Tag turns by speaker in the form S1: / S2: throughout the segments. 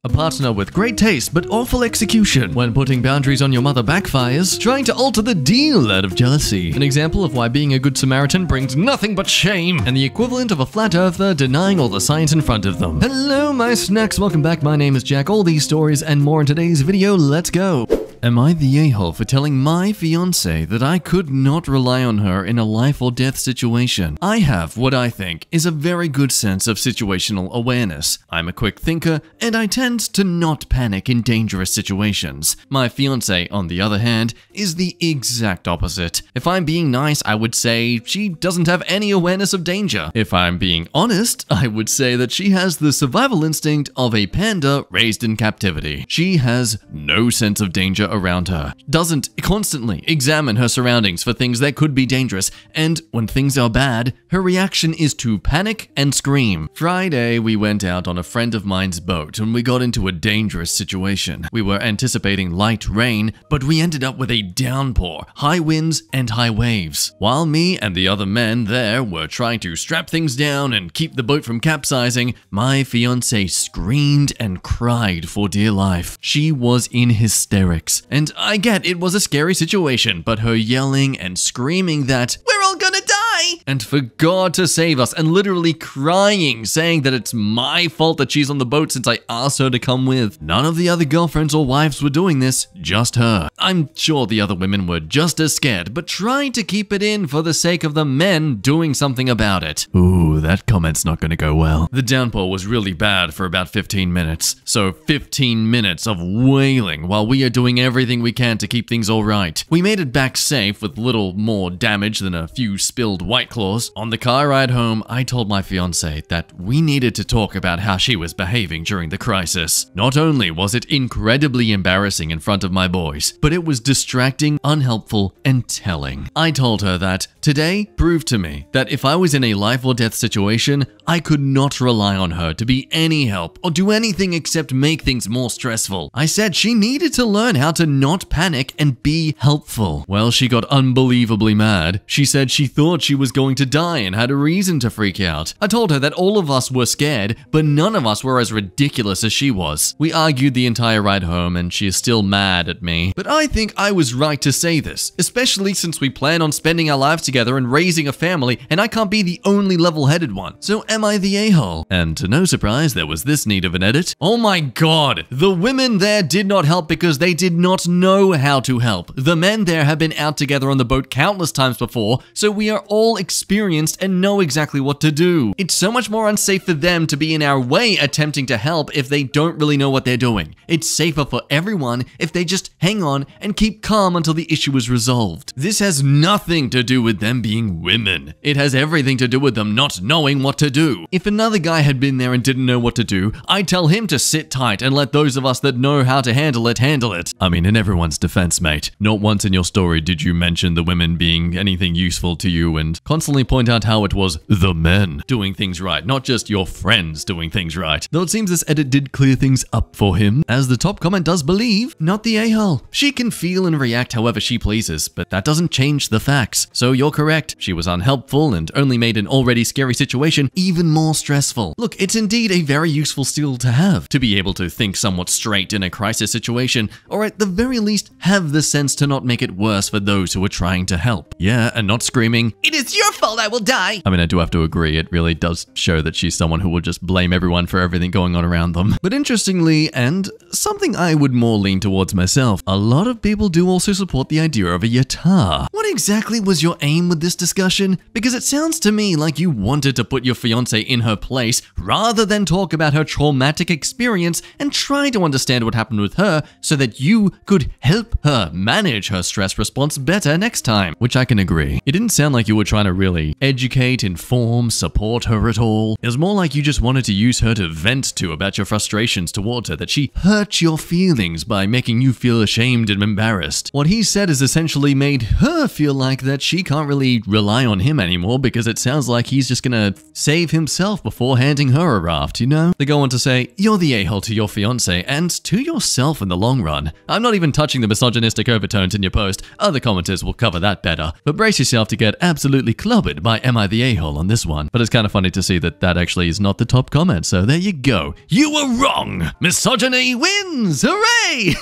S1: A partner with great taste but awful execution. When putting boundaries on your mother backfires, trying to alter the deal out of jealousy. An example of why being a good Samaritan brings nothing but shame. And the equivalent of a flat earther denying all the science in front of them. Hello my snacks, welcome back, my name is Jack. All these stories and more in today's video, let's go. Am I the a-hole for telling my fiancé that I could not rely on her in a life or death situation? I have what I think is a very good sense of situational awareness. I'm a quick thinker, and I tend to not panic in dangerous situations. My fiancé, on the other hand, is the exact opposite. If I'm being nice, I would say she doesn't have any awareness of danger. If I'm being honest, I would say that she has the survival instinct of a panda raised in captivity. She has no sense of danger around her, doesn't constantly examine her surroundings for things that could be dangerous, and when things are bad, her reaction is to panic and scream. Friday, we went out on a friend of mine's boat and we got into a dangerous situation. We were anticipating light rain, but we ended up with a downpour, high winds, and high waves. While me and the other men there were trying to strap things down and keep the boat from capsizing, my fiancé screamed and cried for dear life. She was in hysterics. And I get it was a scary situation, but her yelling and screaming that we're all gonna die, and for God to save us, and literally crying, saying that it's my fault that she's on the boat since I asked her to come with. None of the other girlfriends or wives were doing this, just her. I'm sure the other women were just as scared, but trying to keep it in for the sake of the men doing something about it. Ooh, that comment's not gonna go well. The downpour was really bad for about 15 minutes, so 15 minutes of wailing while we are doing everything we can to keep things alright. We made it back safe with little more damage than a few spilled White Claws. On the car ride home, I told my fiancé that we needed to talk about how she was behaving during the crisis. Not only was it incredibly embarrassing in front of my boys, but it was distracting, unhelpful, and telling. I told her that today proved to me that if I was in a life or death situation, I could not rely on her to be any help or do anything except make things more stressful. I said she needed to learn how to not panic and be helpful. Well, she got unbelievably mad. She said she thought she was going to die and had a reason to freak out. I told her that all of us were scared, but none of us were as ridiculous as she was. We argued the entire ride home and she is still mad at me. But I think I was right to say this, especially since we plan on spending our lives together and raising a family, and I can't be the only level-headed one. So am I the a-hole? And to no surprise, there was this need of an edit. Oh my God, the women there did not help because they did not know how to help. The men there have been out together on the boat countless times before, so we are all experienced and know exactly what to do. It's so much more unsafe for them to be in our way attempting to help if they don't really know what they're doing. It's safer for everyone if they just hang on and keep calm until the issue is resolved. This has nothing to do with them being women. It has everything to do with them not knowing what to do. If another guy had been there and didn't know what to do, I'd tell him to sit tight and let those of us that know how to handle it. I mean, in everyone's defense, mate, not once in your story did you mention the women being anything useful to you and constantly point out how it was the men doing things right, not just your friends doing things right. Though it seems this edit did clear things up for him, as the top comment does believe, not the a-hole. She can feel and react however she pleases, but that doesn't change the facts. So you're correct, she was unhelpful and only made an already scary situation even more stressful. Look, it's indeed a very useful skill to have, to be able to think somewhat straight in a crisis situation, or at the very least have the sense to not make it worse for those who are trying to help. Yeah, and not screaming, "It is your fault I will die!" I mean, I do have to agree, it really does show that she's someone who will just blame everyone for everything going on around them. But interestingly, and something I would more lean towards myself, a lot of people do also support the idea of a yatar. What exactly was your aim with this discussion? Because it sounds to me like you wanted to put your fiancé in her place rather than talk about her traumatic experience and try to understand what happened with her so that you could help her manage her stress response better next time, which I can agree. It didn't sound like you were trying to really educate, inform, support her at all. It was more like you just wanted to use her to vent to about your frustrations towards her, that she hurt your feelings by making you feel ashamed and embarrassed. What he said has essentially made her feel like that she can't really rely on him anymore because it sounds like he's just gonna save himself before handing her a raft, you know? They go on to say, you're the a-hole to your fiancé and to yourself in the long run. I'm not even touching the misogynistic overtones in your post. Other commenters will cover that better. But brace yourself to get absolutely absolutely clobbered by Am I the A-hole on this one. But it's kind of funny to see that that actually is not the top comment, so there you go. You were wrong! Misogyny wins! Hooray!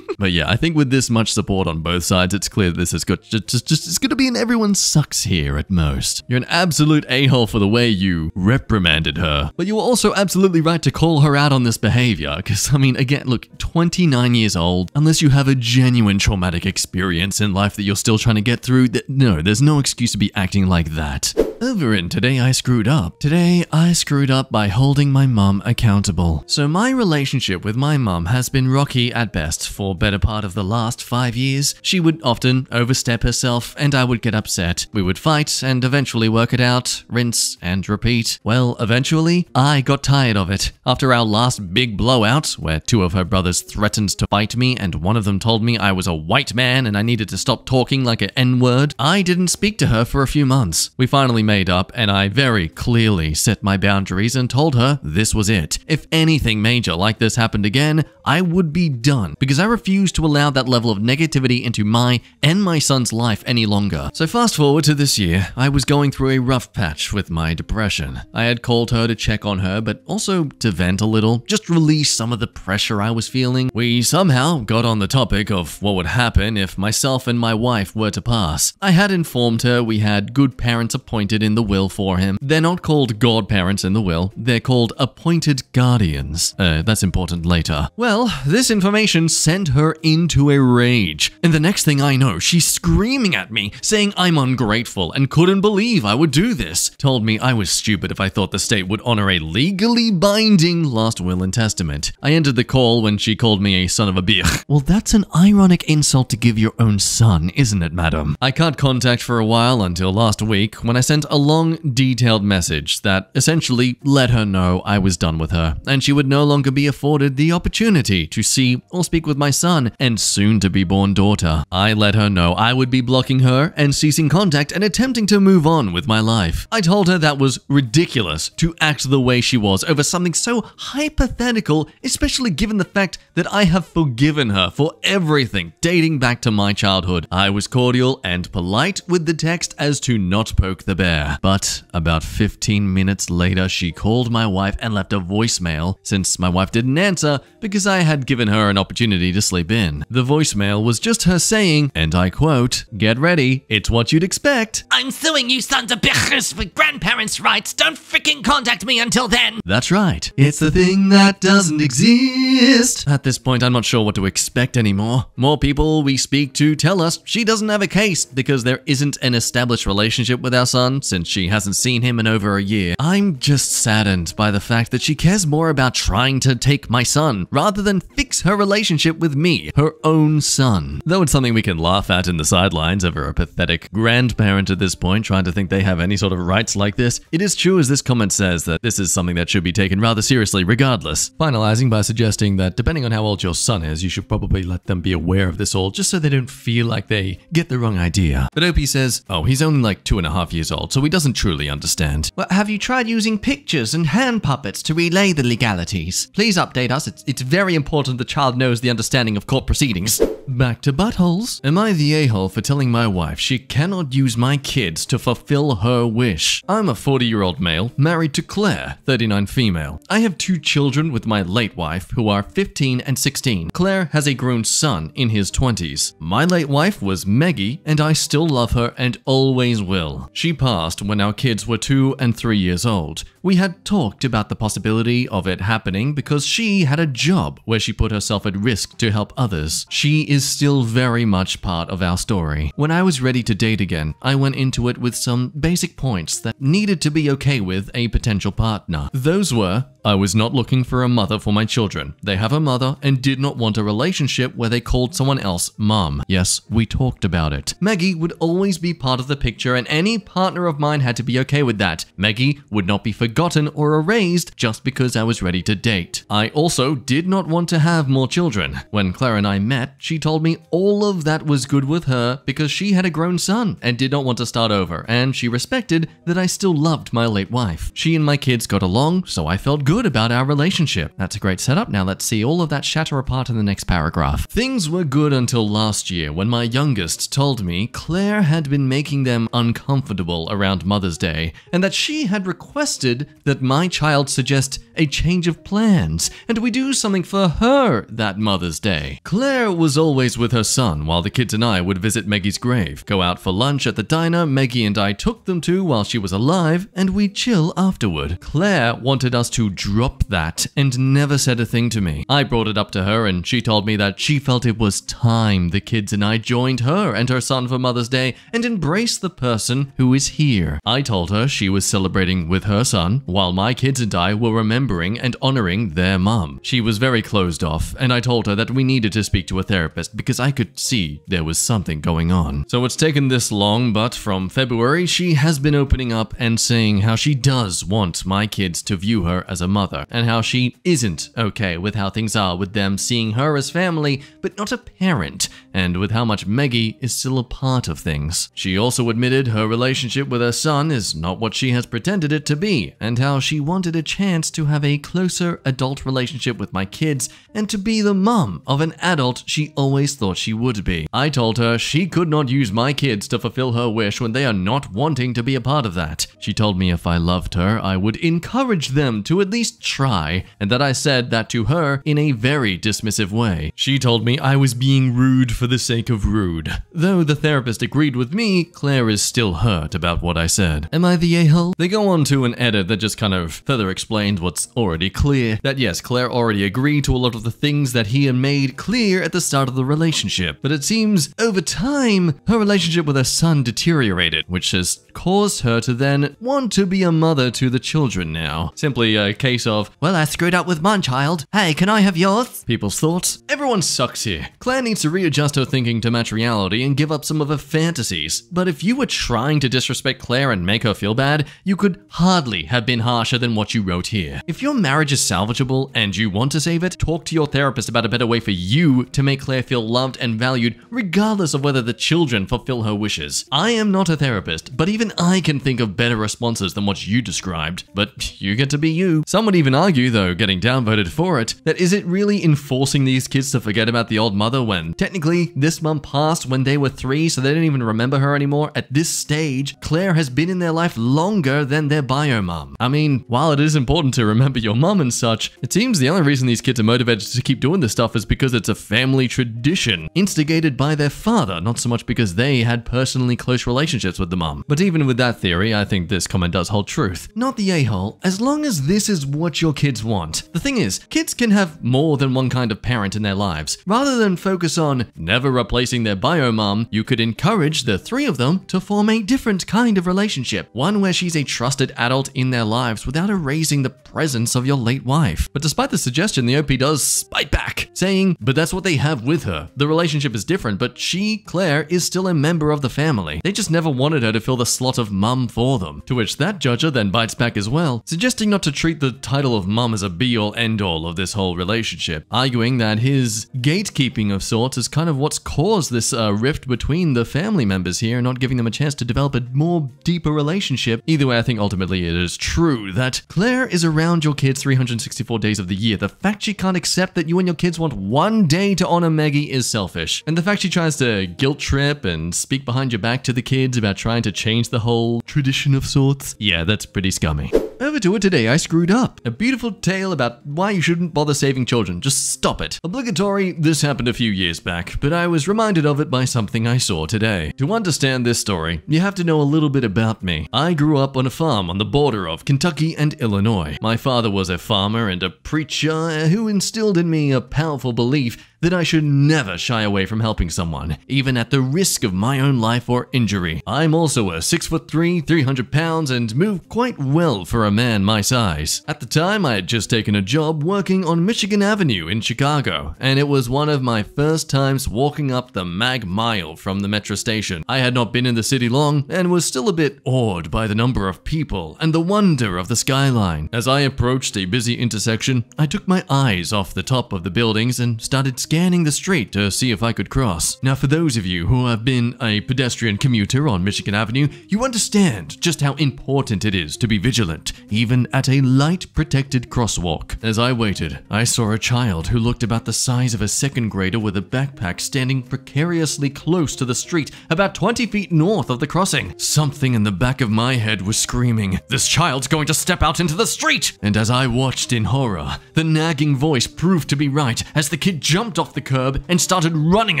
S1: But yeah, I think with this much support on both sides, it's clear that this is good. It's going to be an everyone sucks here at most. You're an absolute a-hole for the way you reprimanded her. But you were also absolutely right to call her out on this behavior. Because, I mean, again, look, 29 years old, unless you have a genuine traumatic experience in life that you're still trying to get through, no, there's no excuse to be acting like that. Over in Today I Screwed Up. Today I screwed up by holding my mum accountable. So my relationship with my mum has been rocky at best for better part of the last 5 years. She would often overstep herself and I would get upset. We would fight and eventually work it out, rinse and repeat. Well, eventually I got tired of it. After our last big blowout, where 2 of her brothers threatened to fight me and one of them told me I was a white man and I needed to stop talking like an N-word, I didn't speak to her for a few months. We finally made up and I very clearly set my boundaries and told her this was it. If anything major like this happened again, I would be done because I refuse to allow that level of negativity into my and my son's life any longer. So fast forward to this year, I was going through a rough patch with my depression. I had called her to check on her, but also to vent a little, just release some of the pressure I was feeling. We somehow got on the topic of what would happen if myself and my wife were to pass. I had informed her we had good parents appointed in the will for him. They're not called godparents in the will, they're called appointed guardians. That's important later. Well, this information sent her into a rage. And the next thing I know, she's screaming at me, saying I'm ungrateful and couldn't believe I would do this. Told me I was stupid if I thought the state would honor a legally binding last will and testament. I ended the call when she called me a son of a bitch. Well, that's an ironic insult to give your own son, isn't it, madam? I can't contact for a while until last week when I sent a long, detailed message that essentially let her know I was done with her, and she would no longer be afforded the opportunity to see or speak with my son and soon-to-be-born daughter. I let her know I would be blocking her and ceasing contact and attempting to move on with my life. I told her that was ridiculous to act the way she was over something so hypothetical, especially given the fact that I have forgiven her for everything dating back to my childhood. I was cordial and polite with the text as to not poke the bear. But about 15 minutes later, she called my wife and left a voicemail since my wife didn't answer because I had given her an opportunity to sleep in. The voicemail was just her saying, and I quote, "Get ready, it's what you'd expect.
S2: I'm suing you sons of bitches for grandparents' rights. Don't freaking contact me until then."
S1: That's right. It's the thing that doesn't exist. At this point, I'm not sure what to expect anymore. More people we speak to tell us she doesn't have a case because there isn't an established relationship with our son since she hasn't seen him in over a year. I'm just saddened by the fact that she cares more about trying to take my son rather than fix her relationship with me, her own son. Though it's something we can laugh at in the sidelines over a pathetic grandparent at this point trying to think they have any sort of rights like this, it is true as this comment says that this is something that should be taken rather seriously regardless. Finalizing by suggesting that depending on how old your son is, you should probably let them be aware of this all just so they don't feel like they get the wrong idea. But Opie says, oh, he's only like 2.5 years old, so he doesn't truly understand.
S2: Well, have you tried using pictures and hand puppets to relay the legalities? Please update us. It's very important the child knows the understanding of court proceedings.
S1: Back to buttholes. Am I the a-hole for telling my wife she cannot use my kids to fulfill her wish? I'm a 40-year-old male, married to Claire, 39 female. I have 2 children with my late wife who are 15 and 16. Claire has a grown son in his 20s. My late wife was Maggie, and I still love her and always will. She passed when our kids were 2 and 3 years old. We had talked about the possibility of it happening because she had a job where she put herself at risk to help others. She is still very much part of our story. When I was ready to date again, I went into it with some basic points that needed to be okay with a potential partner. Those were, I was not looking for a mother for my children. They have a mother and did not want a relationship where they called someone else mom. Yes, we talked about it. Maggie would always be part of the picture and any partner of mine had to be okay with that. Maggie would not be forgotten or erased just because I was ready to date. I also did not want to have more children. When Claire and I met, she told me all of that was good with her because she had a grown son and did not want to start over, and she respected that I still loved my late wife. She and my kids got along, so I felt good. good about our relationship. That's a great setup. Now let's see all of that shatter apart in the next paragraph. Things were good until last year when my youngest told me Claire had been making them uncomfortable around Mother's Day and that she had requested that my child suggest a change of plans and we do something for her that Mother's Day. Claire was always with her son while the kids and I would visit Maggie's grave, go out for lunch at the diner Maggie and I took them to while she was alive, and we'd chill afterward. Claire wanted us to drop that and never said a thing to me. I brought it up to her and she told me that she felt it was time the kids and I joined her and her son for Mother's Day and embraced the person who is here. I told her she was celebrating with her son while my kids and I were remembering and honoring their mom. She was very closed off and I told her that we needed to speak to a therapist because I could see there was something going on. So it's taken this long, but from February she has been opening up and saying how she does want my kids to view her as a mother and how she isn't okay with how things are with them seeing her as family but not a parent, and with how much Maggie is still a part of things. She also admitted her relationship with her son is not what she has pretended it to be, and how she wanted a chance to have a closer adult relationship with my kids and to be the mom of an adult she always thought she would be. I told her she could not use my kids to fulfill her wish when they are not wanting to be a part of that. She told me if I loved her, I would encourage them to at least try, and that I said that to her in a very dismissive way. She told me I was being rude for the sake of rude. Though the therapist agreed with me, Claire is still hurt about what I said. Am I the a-hole? They go on to an edit that just kind of further explains what's already clear. That yes, Claire already agreed to a lot of the things that he had made clear at the start of the relationship. But it seems over time, her relationship with her son deteriorated, which has caused her to then want to be a mother to the children now. Simply a case of, well, I screwed up with my child. Hey, can I have yours? People's thoughts. Everyone sucks here. Claire needs to readjust her thinking to match reality and give up some of her fantasies. But if you were trying to disrespect Claire and make her feel bad, you could hardly have been harsher than what you wrote here. If your marriage is salvageable and you want to save it, talk to your therapist about a better way for you to make Claire feel loved and valued, regardless of whether the children fulfill her wishes. I am not a therapist, but even I can think of better responses than what you described. But you get to be you. Some would even argue, though, getting downvoted for it, that is it really enforcing these kids to forget about the old mother when technically this mom passed when they were 3, so they don't even remember her anymore? At this stage, Claire has been in their life longer than their bio mom. I mean, while it is important to remember your mom and such, it seems the only reason these kids are motivated to keep doing this stuff is because it's a family tradition, instigated by their father, not so much because they had personally close relationships with the mom. But even with that theory, I think this comment does hold truth. Not the a-hole, as long as this is what your kids want. The thing is, kids can have more than one kind of parent in their lives. Rather than focus on never replacing their bio mom, you could encourage the 3 of them to form a different kind of relationship. One where she's a trusted adult in their lives without erasing the presence of your late wife. But despite the suggestion, the OP does bite back, saying, but that's what they have with her. The relationship is different, but she, Claire, is still a member of the family. They just never wanted her to fill the slot of mum for them. To which that judger then bites back as well, suggesting not to treat the title of mum as a be-all end-all of this whole relationship, arguing that his gatekeeping of sorts is kind of what's caused this rift between the family members here, not giving them a chance to develop a more deeper relationship. Either way, I think ultimately it is true that Claire is around your kids 364 days of the year. The fact she can't accept that you and your kids want one day to honor Maggie is selfish. And the fact she tries to guilt trip and speak behind your back to the kids about trying to change the whole tradition of sorts, yeah, that's pretty scummy. Over to it today, I screwed up. A beautiful tale about why you shouldn't bother saving children. Just stop it. Obligatory, this happened a few years back, but I was reminded of it by something I saw today. To understand this story, you have to know a little bit about me. I grew up on a farm on the border of Kentucky and Illinois. My father was a farmer and a preacher who instilled in me a powerful belief that I should never shy away from helping someone, even at the risk of my own life or injury. I'm also a 6'3", 300 pounds, and move quite well for a man my size. At the time, I had just taken a job working on Michigan Avenue in Chicago, and it was one of my first times walking up the Mag Mile from the metro station. I had not been in the city long, and was still a bit awed by the number of people and the wonder of the skyline. As I approached a busy intersection, I took my eyes off the top of the buildings and started scanning scanning the street to see if I could cross. Now, for those of you who have been a pedestrian commuter on Michigan Avenue, you understand just how important it is to be vigilant, even at a light-protected crosswalk. As I waited, I saw a child who looked about the size of a second grader with a backpack standing precariously close to the street, about 20 feet north of the crossing. Something in the back of my head was screaming, "This child's going to step out into the street!" And as I watched in horror, the nagging voice proved to be right as the kid jumped off the curb and started running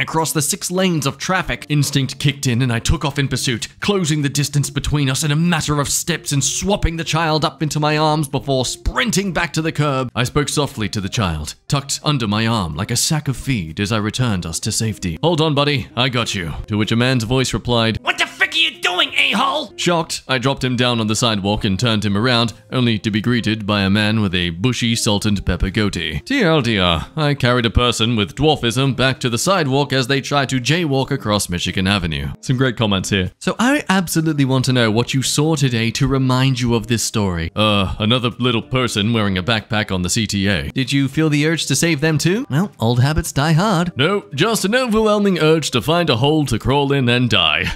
S1: across the 6 lanes of traffic. Instinct kicked in and I took off in pursuit, closing the distance between us in a matter of steps and swapping the child up into my arms before sprinting back to the curb. I spoke softly to the child, tucked under my arm like a sack of feed as I returned us to safety. "Hold on, buddy, I got you." To which a man's voice replied, "What the frick are you doing, a-hole?" Shocked, I dropped him down on the sidewalk and turned him around, only to be greeted by a man with a bushy salt and pepper goatee. TLDR, I carried a person with dwarfism back to the sidewalk as they tried to jaywalk across Michigan Avenue. Some great comments here. So I absolutely want to know what you saw today to remind you of this story. Another little person wearing a backpack on the CTA. Did you feel the urge to save them too? Well, old habits die hard. No, just an overwhelming urge to find a hole to crawl in and die.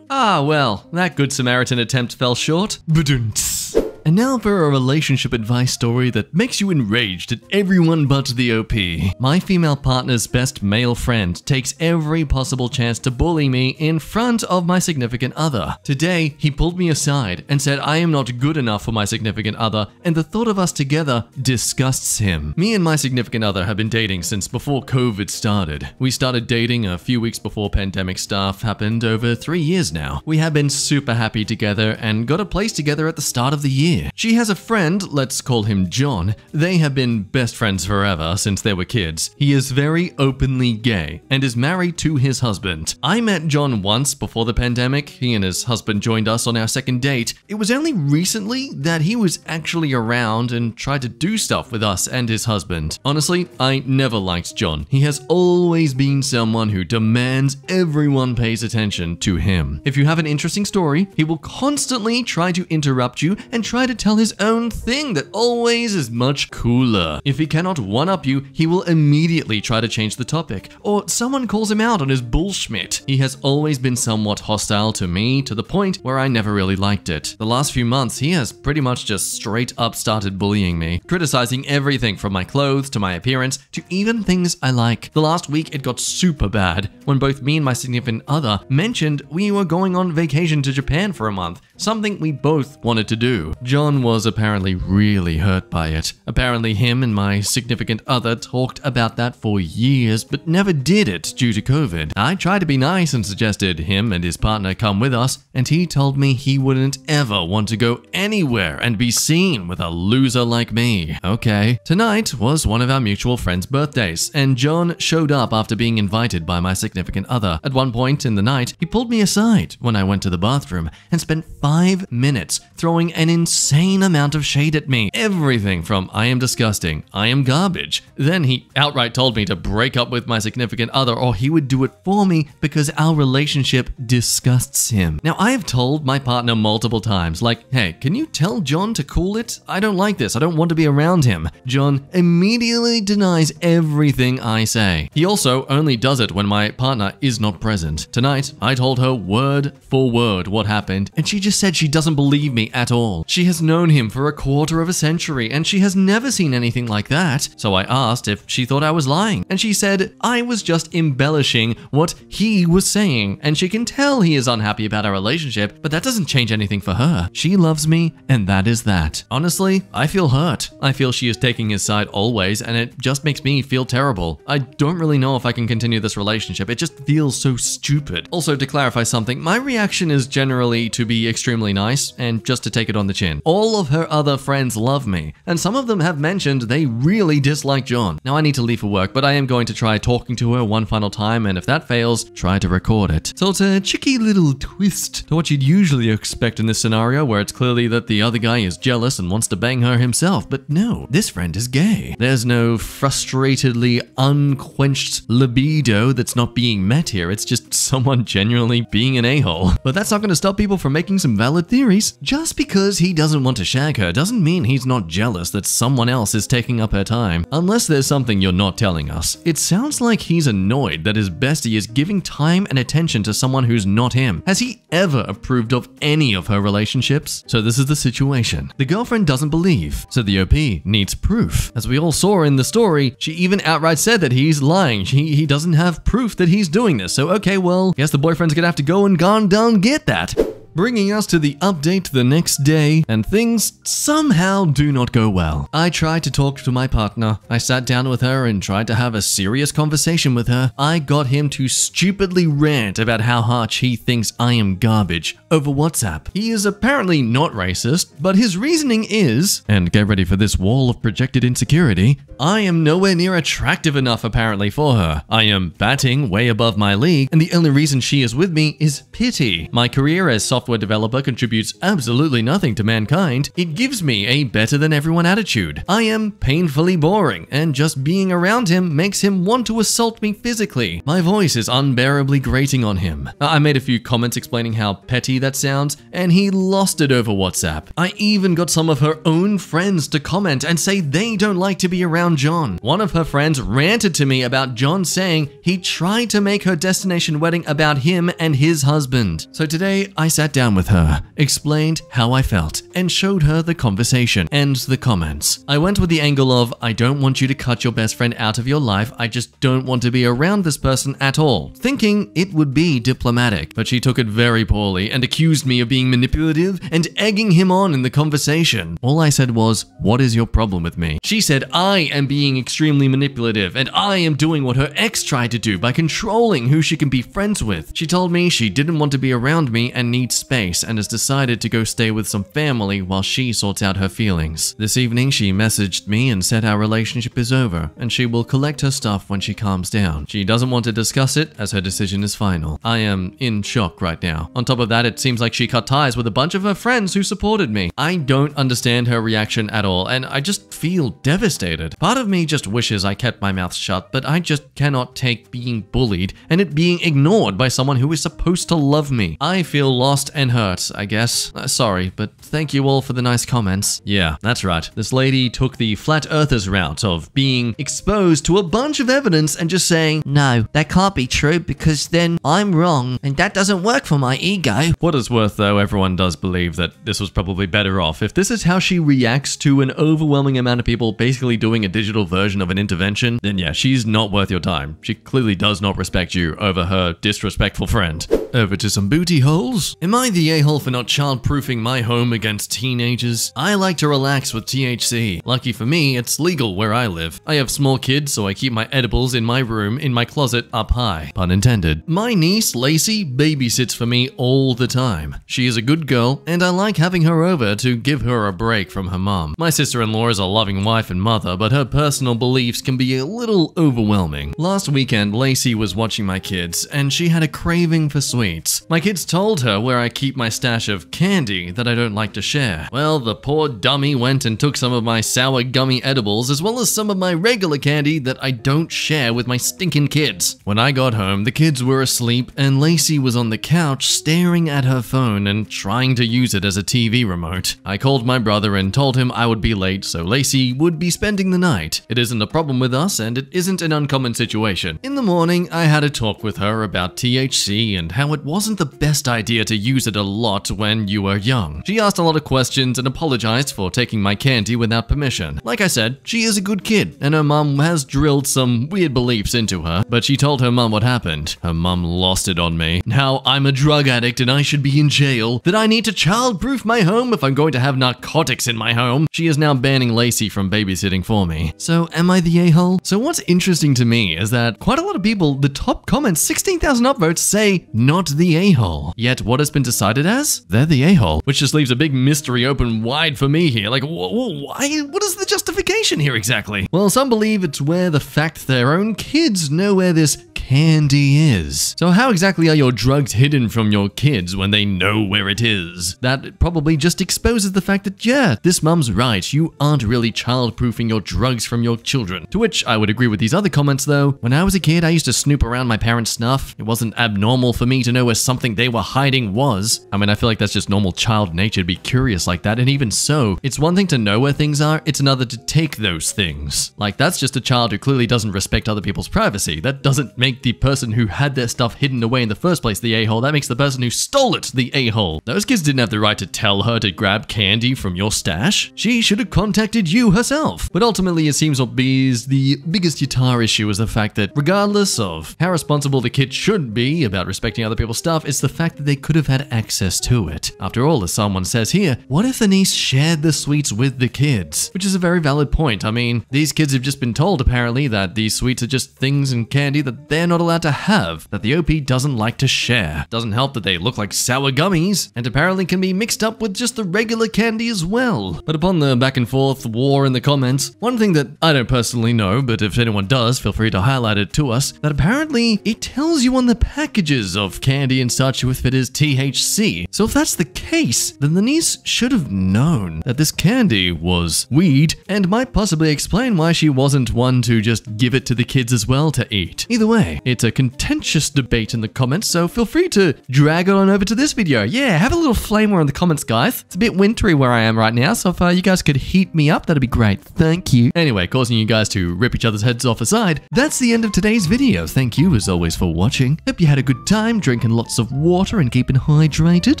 S1: Ah, well, that Good Samaritan attempt fell short. Badunts. And now for a relationship advice story that makes you enraged at everyone but the OP. My female partner's best male friend takes every possible chance to bully me in front of my significant other. Today, he pulled me aside and said I am not good enough for my significant other, and the thought of us together disgusts him. Me and my significant other have been dating since before COVID started. We started dating a few weeks before pandemic stuff happened over 3 years now. We have been super happy together and got a place together at the start of the year. She has a friend, let's call him John. They have been best friends forever since they were kids. He is very openly gay and is married to his husband. I met John once before the pandemic. He and his husband joined us on our second date. It was only recently that he was actually around and tried to do stuff with us and his husband. Honestly, I never liked John. He has always been someone who demands everyone pays attention to him. If you have an interesting story, he will constantly try to interrupt you and try to tell his own thing that always is much cooler. If he cannot one-up you, he will immediately try to change the topic, or someone calls him out on his bullshit. He has always been somewhat hostile to me, to the point where I never really liked it. The last few months, he has pretty much just straight up started bullying me, criticizing everything from my clothes to my appearance to even things I like. The last week, it got super bad when both me and my significant other mentioned we were going on vacation to Japan for a month, something we both wanted to do. John was apparently really hurt by it. Apparently him and my significant other talked about that for years, but never did it due to COVID. I tried to be nice and suggested him and his partner come with us, and he told me he wouldn't ever want to go anywhere and be seen with a loser like me. Okay. Tonight was one of our mutual friends' birthdays, and John showed up after being invited by my significant other. At one point in the night, he pulled me aside when I went to the bathroom and spent 5 minutes throwing an insane amount of shade at me. Everything from I am disgusting, I am garbage. Then he outright told me to break up with my significant other or he would do it for me because our relationship disgusts him. Now, I have told my partner multiple times, like, hey, can you tell John to cool it? I don't like this. I don't want to be around him. John immediately denies everything I say. He also only does it when my partner is not present. Tonight, I told her word for word what happened, and she just said she doesn't believe me at all. She has known him for a quarter of a century, and she has never seen anything like that. So I asked if she thought I was lying, and she said I was just embellishing what he was saying, and she can tell he is unhappy about our relationship, but that doesn't change anything for her. She loves me, and that is that. Honestly, I feel hurt. I feel she is taking his side always, and it just makes me feel terrible. I don't really know if I can continue this relationship. It just feels so stupid. Also, to clarify something, my reaction is generally to be extremely nice and just to take it on the chin. All of her other friends love me, and some of them have mentioned they really dislike John. Now, I need to leave for work, but I am going to try talking to her one final time, and if that fails, try to record it. So it's a cheeky little twist to what you'd usually expect in this scenario, where it's clearly that the other guy is jealous and wants to bang her himself, but no, this friend is gay. There's no frustratedly unquenched libido that's not being met here. It's just someone genuinely being an a-hole. But that's not going to stop people from making some valid theories. Just because he doesn't doesn't want to shag her doesn't mean he's not jealous that someone else is taking up her time. Unless there's something you're not telling us. It sounds like he's annoyed that his bestie is giving time and attention to someone who's not him. Has he ever approved of any of her relationships? So this is the situation. The girlfriend doesn't believe, so the OP needs proof. As we all saw in the story, she even outright said that he's lying. He doesn't have proof that he's doing this. So okay, well, guess the boyfriend's gonna have to go and down get that. Bringing us to the update the next day, and things somehow do not go well. I tried to talk to my partner. I sat down with her and tried to have a serious conversation with her. I got him to stupidly rant about how much he thinks I am garbage over WhatsApp. He is apparently not racist, but his reasoning is, and get ready for this wall of projected insecurity, I am nowhere near attractive enough apparently for her. I am batting way above my league, and the only reason she is with me is pity. My career as software developer contributes absolutely nothing to mankind. It gives me a better than everyone attitude. I am painfully boring, and just being around him makes him want to assault me physically. My voice is unbearably grating on him. I made a few comments explaining how petty that sounds, and he lost it over WhatsApp. I even got some of her own friends to comment and say they don't like to be around John. One of her friends ranted to me about John saying he tried to make her destination wedding about him and his husband. So today I sat down with her, explained how I felt, and showed her the conversation and the comments. I went with the angle of, I don't want you to cut your best friend out of your life, I just don't want to be around this person at all, thinking it would be diplomatic. But she took it very poorly and accused me of being manipulative and egging him on in the conversation. All I said was, what is your problem with me? She said I am being extremely manipulative and I am doing what her ex tried to do by controlling who she can be friends with. She told me she didn't want to be around me and needs space and has decided to go stay with some family while she sorts out her feelings. This evening she messaged me and said our relationship is over and she will collect her stuff when she calms down. She doesn't want to discuss it as her decision is final. I am in shock right now. On top of that, it seems like she cut ties with a bunch of her friends who supported me. I don't understand her reaction at all and I just feel devastated. Part of me just wishes I kept my mouth shut, but I just cannot take being bullied and it being ignored by someone who is supposed to love me. I feel lost and hurt, I guess. Sorry, but thank you all for the nice comments. Yeah, that's right. This lady took the flat earthers route of being exposed to a bunch of evidence and just saying, no, that can't be true because then I'm wrong and that doesn't work for my ego. What is worth though, everyone does believe that this was probably better off. If this is how she reacts to an overwhelming amount of people basically doing a digital version of an intervention, then yeah, she's not worth your time. She clearly does not respect you over her disrespectful friend. Over to some booty holes. Am I the a-hole for not childproofing my home against teenagers? I like to relax with THC. Lucky for me, it's legal where I live. I have small kids, so I keep my edibles in my room, in my closet, up high. Pun intended. My niece, Lacey, babysits for me all the time. She is a good girl, and I like having her over to give her a break from her mom. My sister-in-law is a loving wife and mother, but her personal beliefs can be a little overwhelming. Last weekend, Lacey was watching my kids, and she had a craving for sweets. My kids told her where I keep my stash of candy that I don't like to share. Well, the poor dummy went and took some of my sour gummy edibles as well as some of my regular candy that I don't share with my stinking kids. When I got home, the kids were asleep and Lacey was on the couch staring at her phone and trying to use it as a TV remote. I called my brother and told him I would be late, so Lacey would be spending the night. It isn't a problem with us and it isn't an uncommon situation. In the morning, I had a talk with her about THC and how it wasn't the best idea to use it a lot when you were young. She asked a lot of questions and apologized for taking my candy without permission. Like I said, she is a good kid, and her mum has drilled some weird beliefs into her, but she told her mum what happened. Her mum lost it on me. Now I'm a drug addict and I should be in jail, that I need to childproof my home if I'm going to have narcotics in my home. She is now banning Lacey from babysitting for me. So am I the a-hole? So what's interesting to me is that quite a lot of people, the top comments, 16,000 upvotes, say not the a-hole. Yet what has been decided as? They're the a-hole, which just leaves a big mystery open wide for me here. Like, why? What is the justification here exactly? Well, some believe it's where the fact their own kids know where this candy is. So how exactly are your drugs hidden from your kids when they know where it is? That probably just exposes the fact that, yeah, this mum's right, you aren't really childproofing your drugs from your children. To which I would agree with these other comments though. When I was a kid, I used to snoop around my parents' stuff. It wasn't abnormal for me to know where something they were hiding was. I mean, I feel like that's just normal child nature to be curious like that, and even so, it's one thing to know where things are, it's another to take those things. Like, that's just a child who clearly doesn't respect other people's privacy. That doesn't make the person who had their stuff hidden away in the first place the a-hole, that makes the person who stole it the a-hole. Those kids didn't have the right to tell her to grab candy from your stash. She should have contacted you herself. But ultimately, it seems what is the biggest guitar issue is the fact that regardless of how responsible the kid should be about respecting other people's stuff, it's the fact that they could have had access to it. After all, as someone says here, what if the niece shared the sweets with the kids? Which is a very valid point. I mean, these kids have just been told apparently that these sweets are just things and candy that they're not allowed to have, that the OP doesn't like to share. Doesn't help that they look like sour gummies, and apparently can be mixed up with just the regular candy as well. But upon the back and forth war in the comments, one thing that I don't personally know, but if anyone does, feel free to highlight it to us, that apparently it tells you on the packages of candy and such if it is THC. So if that's the case, then the niece should have known that this candy was weed, and might possibly explain why she wasn't one to just give it to the kids as well to eat. Either way, it's a contentious debate in the comments, so feel free to drag it on over to this video. Yeah, have a little flame war in the comments, guys. It's a bit wintry where I am right now, so if you guys could heat me up, that'd be great. Thank you. Anyway, causing you guys to rip each other's heads off aside, that's the end of today's video. Thank you as always for watching. Hope you had a good time drinking lots of water and keeping hydrated.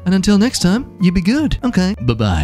S1: And until next time, you be good. Okay, bye-bye.